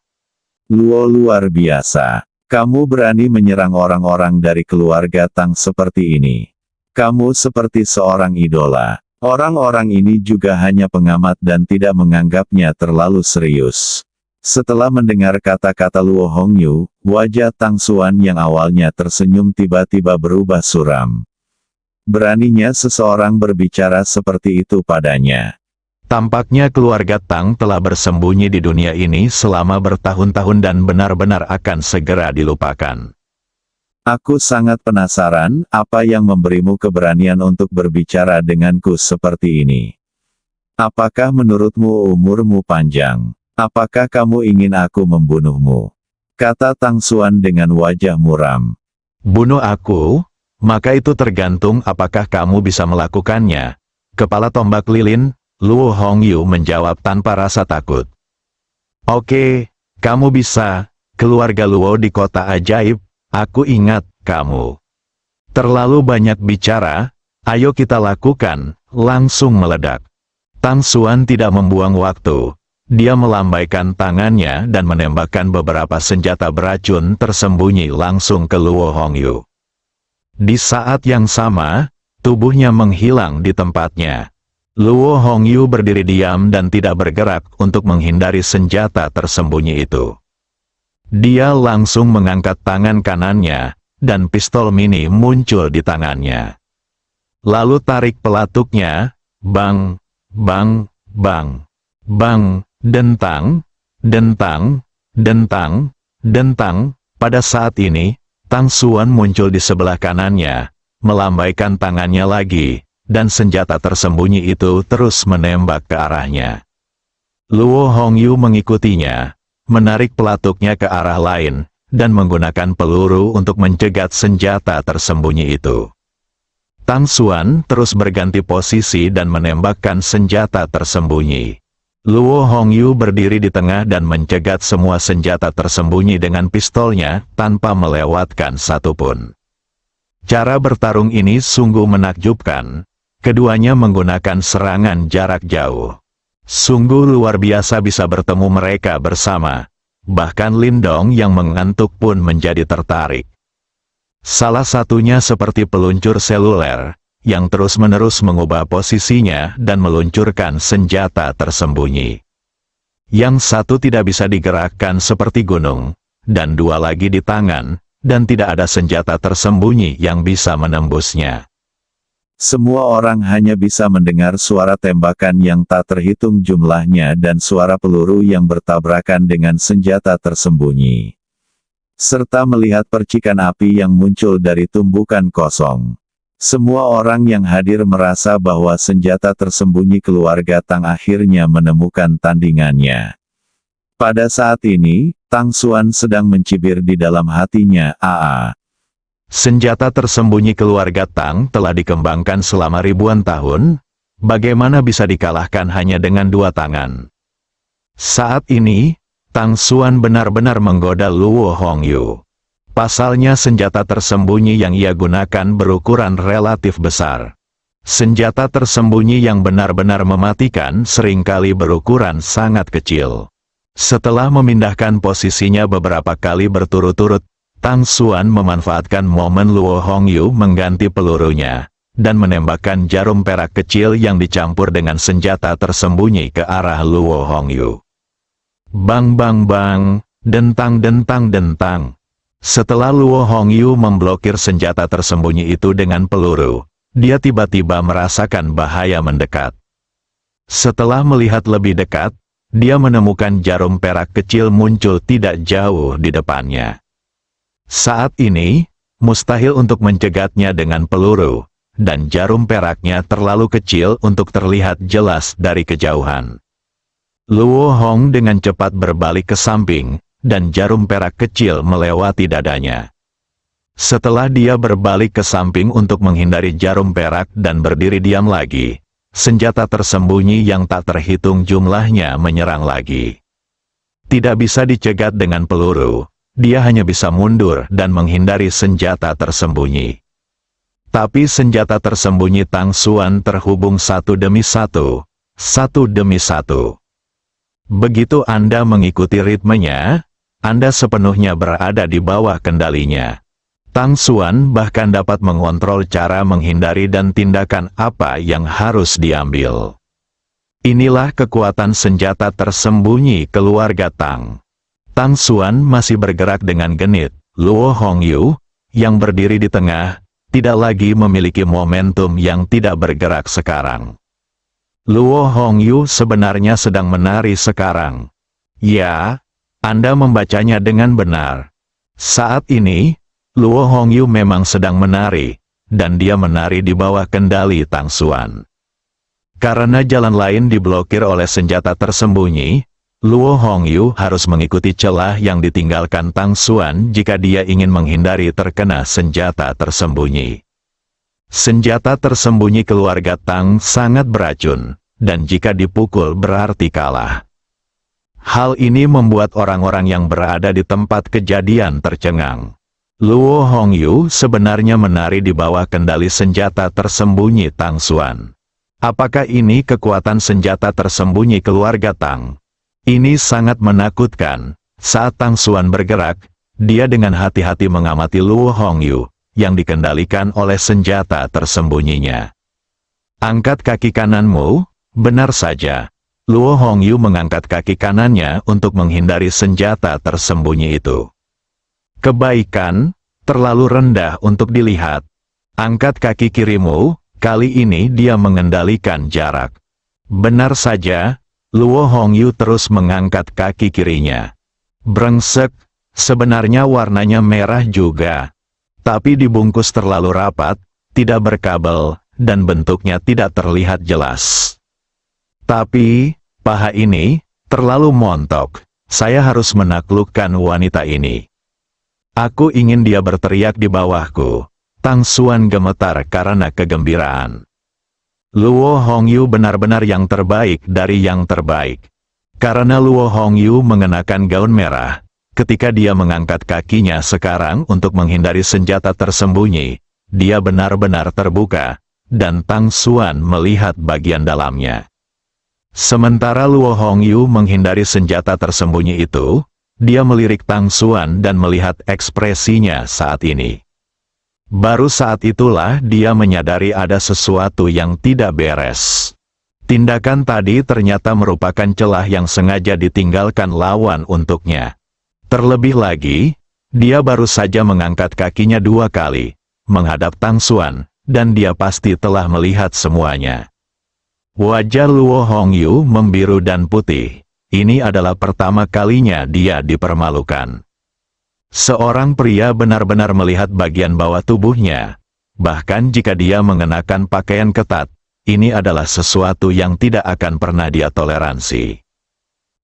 Luo luar biasa. Kamu berani menyerang orang-orang dari keluarga Tang seperti ini. Kamu seperti seorang idola. Orang-orang ini juga hanya pengamat dan tidak menganggapnya terlalu serius. Setelah mendengar kata-kata Luo Hongyu, wajah Tang Xuan yang awalnya tersenyum tiba-tiba berubah suram. Beraninya seseorang berbicara seperti itu padanya. Tampaknya keluarga Tang telah bersembunyi di dunia ini selama bertahun-tahun dan benar-benar akan segera dilupakan. Aku sangat penasaran, apa yang memberimu keberanian untuk berbicara denganku seperti ini? Apakah menurutmu umurmu panjang? Apakah kamu ingin aku membunuhmu? Kata Tang Xuan dengan wajah muram. Bunuh aku? Maka itu tergantung apakah kamu bisa melakukannya. Kepala tombak lilin, Luo Hongyu menjawab tanpa rasa takut. Oke, kamu bisa, keluarga Luo di kota ajaib, aku ingat, kamu. Terlalu banyak bicara, ayo kita lakukan, langsung meledak. Tang Xuan tidak membuang waktu. Dia melambaikan tangannya dan menembakkan beberapa senjata beracun tersembunyi langsung ke Luo Hongyu. Di saat yang sama, tubuhnya menghilang di tempatnya. Luo Hongyu berdiri diam dan tidak bergerak untuk menghindari senjata tersembunyi itu. Dia langsung mengangkat tangan kanannya, dan pistol mini muncul di tangannya. Lalu tarik pelatuknya, bang, bang, bang, bang, dentang, dentang, dentang, dentang. Pada saat ini, Tang Xuan muncul di sebelah kanannya, melambaikan tangannya lagi, dan senjata tersembunyi itu terus menembak ke arahnya. Luo Hongyu mengikutinya, menarik pelatuknya ke arah lain, dan menggunakan peluru untuk mencegat senjata tersembunyi itu. Tang Xuan terus berganti posisi dan menembakkan senjata tersembunyi. Luo Hongyu berdiri di tengah dan mencegat semua senjata tersembunyi dengan pistolnya tanpa melewatkan satupun. Cara bertarung ini sungguh menakjubkan. Keduanya menggunakan serangan jarak jauh. Sungguh luar biasa bisa bertemu mereka bersama. Bahkan Lindong yang mengantuk pun menjadi tertarik. Salah satunya seperti peluncur seluler, yang terus-menerus mengubah posisinya dan meluncurkan senjata tersembunyi. Yang satu tidak bisa digerakkan seperti gunung, dan dua lagi di tangan, dan tidak ada senjata tersembunyi yang bisa menembusnya. Semua orang hanya bisa mendengar suara tembakan yang tak terhitung jumlahnya dan suara peluru yang bertabrakan dengan senjata tersembunyi. Serta melihat percikan api yang muncul dari tumbukan kosong. Semua orang yang hadir merasa bahwa senjata tersembunyi keluarga Tang akhirnya menemukan tandingannya. Pada saat ini, Tang Xuan sedang mencibir di dalam hatinya, Senjata tersembunyi keluarga Tang telah dikembangkan selama ribuan tahun, bagaimana bisa dikalahkan hanya dengan dua tangan? Saat ini, Tang Xuan benar-benar menggoda Luo Hongyu. Pasalnya senjata tersembunyi yang ia gunakan berukuran relatif besar. Senjata tersembunyi yang benar-benar mematikan seringkali berukuran sangat kecil. Setelah memindahkan posisinya beberapa kali berturut-turut, Tang Xuan memanfaatkan momen Luo Hongyu mengganti pelurunya, dan menembakkan jarum perak kecil yang dicampur dengan senjata tersembunyi ke arah Luo Hongyu. Bang bang bang, dentang dentang dentang. Setelah Luo Hongyu memblokir senjata tersembunyi itu dengan peluru, dia tiba-tiba merasakan bahaya mendekat. Setelah melihat lebih dekat, dia menemukan jarum perak kecil muncul tidak jauh di depannya. Saat ini, mustahil untuk mencegatnya dengan peluru, dan jarum peraknya terlalu kecil untuk terlihat jelas dari kejauhan. Luo Hong dengan cepat berbalik ke samping, dan jarum perak kecil melewati dadanya. Setelah dia berbalik ke samping untuk menghindari jarum perak dan berdiri diam lagi, senjata tersembunyi yang tak terhitung jumlahnya menyerang lagi. Tidak bisa dicegat dengan peluru. Dia hanya bisa mundur dan menghindari senjata tersembunyi. Tapi senjata tersembunyi Tang Xuan terhubung satu demi satu, satu demi satu. Begitu Anda mengikuti ritmenya, Anda sepenuhnya berada di bawah kendalinya. Tang Xuan bahkan dapat mengontrol cara menghindari dan tindakan apa yang harus diambil. Inilah kekuatan senjata tersembunyi keluarga Tang. Tang Xuan masih bergerak dengan genit. Luo Hongyu, yang berdiri di tengah, tidak lagi memiliki momentum yang tidak bergerak sekarang. Luo Hongyu sebenarnya sedang menari sekarang. Ya, Anda membacanya dengan benar. Saat ini, Luo Hongyu memang sedang menari, dan dia menari di bawah kendali Tang Xuan. Karena jalan lain diblokir oleh senjata tersembunyi, Luo Hongyu harus mengikuti celah yang ditinggalkan Tang Xuan jika dia ingin menghindari terkena senjata tersembunyi. Senjata tersembunyi keluarga Tang sangat beracun, dan jika dipukul berarti kalah. Hal ini membuat orang-orang yang berada di tempat kejadian tercengang. Luo Hongyu sebenarnya menari di bawah kendali senjata tersembunyi Tang Xuan. Apakah ini kekuatan senjata tersembunyi keluarga Tang? Ini sangat menakutkan. Saat Tang Xuan bergerak, dia dengan hati-hati mengamati Luo Hongyu, yang dikendalikan oleh senjata tersembunyinya. Angkat kaki kananmu, benar saja. Luo Hongyu mengangkat kaki kanannya untuk menghindari senjata tersembunyi itu. Kebaikan, terlalu rendah untuk dilihat. Angkat kaki kirimu, kali ini dia mengendalikan jarak. Benar saja, Luo Hongyu terus mengangkat kaki kirinya. Brengsek, sebenarnya warnanya merah juga. Tapi dibungkus terlalu rapat, tidak berkabel, dan bentuknya tidak terlihat jelas. Tapi, paha ini, terlalu montok. Saya harus menaklukkan wanita ini. Aku ingin dia berteriak di bawahku. Tang Xuan gemetar karena kegembiraan. Luo Hongyu benar-benar yang terbaik dari yang terbaik. Karena Luo Hongyu mengenakan gaun merah, ketika dia mengangkat kakinya sekarang untuk menghindari senjata tersembunyi, dia benar-benar terbuka, dan Tang Xuan melihat bagian dalamnya. Sementara Luo Hongyu menghindari senjata tersembunyi itu, dia melirik Tang Xuan dan melihat ekspresinya saat ini. Baru saat itulah dia menyadari ada sesuatu yang tidak beres. Tindakan tadi ternyata merupakan celah yang sengaja ditinggalkan lawan untuknya. Terlebih lagi, dia baru saja mengangkat kakinya 2 kali, menghadap Tang Xuan, dan dia pasti telah melihat semuanya. Wajah Luo Hongyu membiru dan putih. Ini adalah pertama kalinya dia dipermalukan. Seorang pria benar-benar melihat bagian bawah tubuhnya. Bahkan jika dia mengenakan pakaian ketat, ini adalah sesuatu yang tidak akan pernah dia toleransi.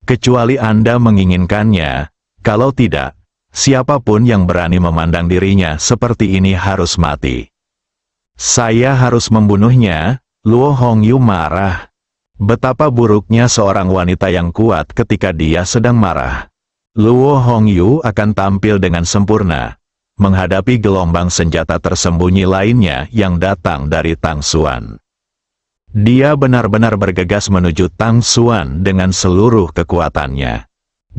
Kecuali Anda menginginkannya, kalau tidak, siapapun yang berani memandang dirinya seperti ini harus mati. Saya harus membunuhnya. Luo Hongyu marah. Betapa buruknya seorang wanita yang kuat ketika dia sedang marah. Luo Hongyu akan tampil dengan sempurna, menghadapi gelombang senjata tersembunyi lainnya yang datang dari Tang Xuan. Dia benar-benar bergegas menuju Tang Xuan dengan seluruh kekuatannya.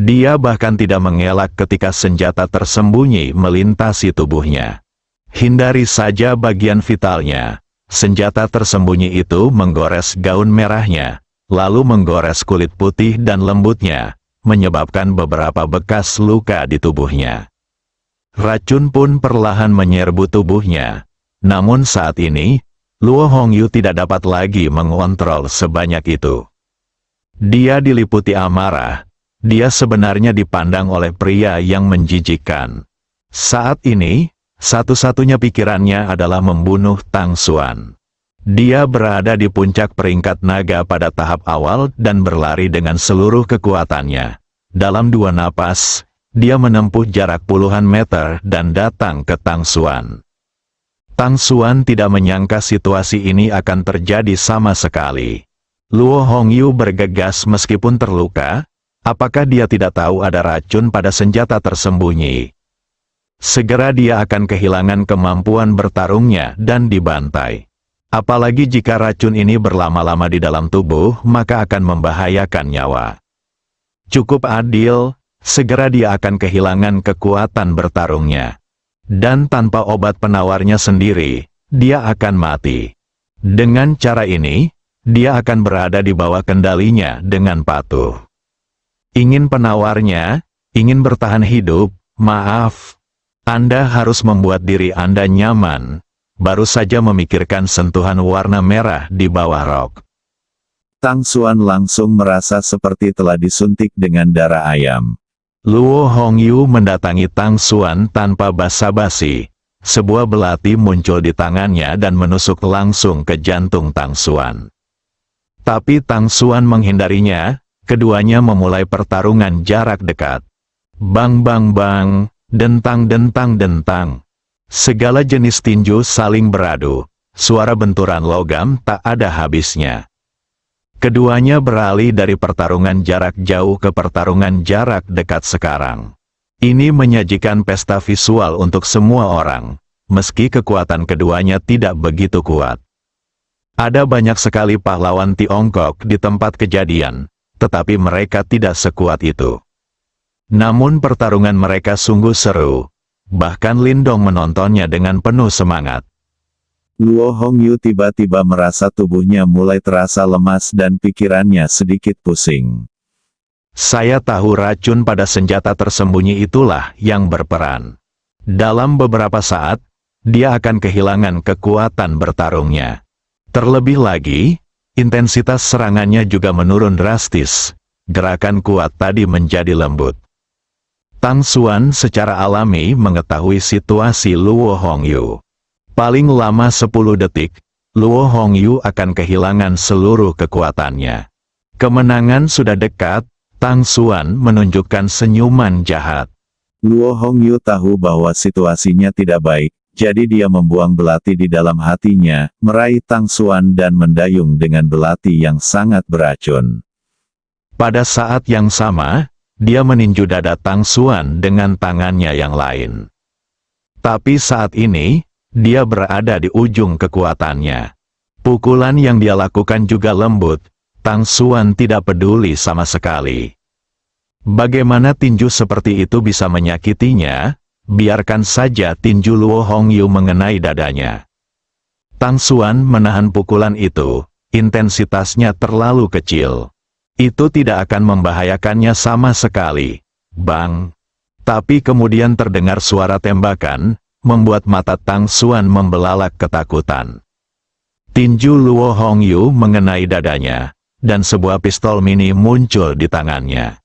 Dia bahkan tidak mengelak ketika senjata tersembunyi melintasi tubuhnya. Hindari saja bagian vitalnya. Senjata tersembunyi itu menggores gaun merahnya, lalu menggores kulit putih dan lembutnya, menyebabkan beberapa bekas luka di tubuhnya. Racun pun perlahan menyerbu tubuhnya. Namun saat ini, Luo Hongyu tidak dapat lagi mengontrol sebanyak itu. Dia diliputi amarah. Dia sebenarnya dipandang oleh pria yang menjijikkan. Saat ini, satu-satunya pikirannya adalah membunuh Tang Xuan. Dia berada di puncak peringkat naga pada tahap awal dan berlari dengan seluruh kekuatannya. Dalam 2 napas, dia menempuh jarak puluhan meter dan datang ke Tang Xuan. Tang Xuan tidak menyangka situasi ini akan terjadi sama sekali. Luo Hongyu bergegas meskipun terluka. Apakah dia tidak tahu ada racun pada senjata tersembunyi? Segera dia akan kehilangan kemampuan bertarungnya dan dibantai. Apalagi jika racun ini berlama-lama di dalam tubuh, maka akan membahayakan nyawa. Cukup adil, segera dia akan kehilangan kekuatan bertarungnya. Dan tanpa obat penawarnya sendiri, dia akan mati. Dengan cara ini, dia akan berada di bawah kendalinya dengan patuh. Ingin penawarnya, ingin bertahan hidup, maaf. Anda harus membuat diri Anda nyaman, baru saja memikirkan sentuhan warna merah di bawah rok. Tang Xuan langsung merasa seperti telah disuntik dengan darah ayam. Luo Hongyu mendatangi Tang Xuan tanpa basa-basi. Sebuah belati muncul di tangannya dan menusuk langsung ke jantung Tang Xuan. Tapi Tang Xuan menghindarinya, keduanya memulai pertarungan jarak dekat. Bang bang bang. Dentang-dentang-dentang. Segala jenis tinju saling beradu. Suara benturan logam tak ada habisnya. Keduanya beralih dari pertarungan jarak jauh ke pertarungan jarak dekat sekarang. Ini menyajikan pesta visual untuk semua orang, meski kekuatan keduanya tidak begitu kuat. Ada banyak sekali pahlawan Tiongkok di tempat kejadian, tetapi mereka tidak sekuat itu. Namun pertarungan mereka sungguh seru, bahkan Lindong menontonnya dengan penuh semangat. Luo Hongyu tiba-tiba merasa tubuhnya mulai terasa lemas dan pikirannya sedikit pusing. Saya tahu racun pada senjata tersembunyi itulah yang berperan. Dalam beberapa saat, dia akan kehilangan kekuatan bertarungnya. Terlebih lagi, intensitas serangannya juga menurun drastis. Gerakan kuat tadi menjadi lembut. Tang Xuan secara alami mengetahui situasi Luo Hongyu. Paling lama 10 detik, Luo Hongyu akan kehilangan seluruh kekuatannya. Kemenangan sudah dekat. Tang Xuan menunjukkan senyuman jahat. Luo Hongyu tahu bahwa situasinya tidak baik, jadi dia membuang belati di dalam hatinya, meraih Tang Xuan dan mendayung dengan belati yang sangat beracun. Pada saat yang sama, dia meninju dada Tang Xuan dengan tangannya yang lain. Tapi saat ini, dia berada di ujung kekuatannya. Pukulan yang dia lakukan juga lembut. Tang Xuan tidak peduli sama sekali. Bagaimana tinju seperti itu bisa menyakitinya? Biarkan saja tinju Luo Hongyu mengenai dadanya. Tang Xuan menahan pukulan itu, intensitasnya terlalu kecil. Itu tidak akan membahayakannya sama sekali. Bang! Tapi kemudian terdengar suara tembakan, membuat mata Tang Xuan membelalak ketakutan. Tinju Luo Hongyu mengenai dadanya, dan sebuah pistol mini muncul di tangannya.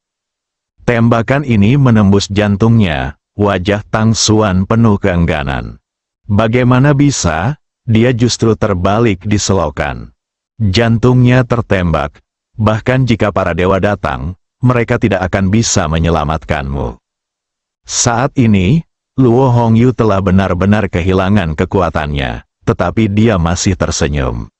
Tembakan ini menembus jantungnya, wajah Tang Xuan penuh keengganan. Bagaimana bisa, dia justru terbalik di selokan. Jantungnya tertembak, bahkan jika para dewa datang, mereka tidak akan bisa menyelamatkanmu. Saat ini, Luo Hongyu telah benar-benar kehilangan kekuatannya, tetapi dia masih tersenyum.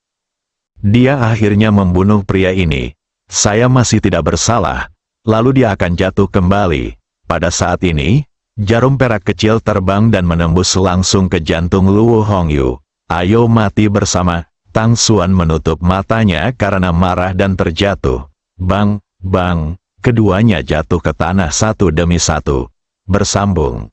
Dia akhirnya membunuh pria ini. Saya masih tidak bersalah. Lalu dia akan jatuh kembali. Pada saat ini, jarum perak kecil terbang dan menembus langsung ke jantung Luo Hongyu. Ayo mati bersama. Tang Xuan menutup matanya karena marah dan terjatuh. Bang, bang, keduanya jatuh ke tanah satu demi satu. Bersambung.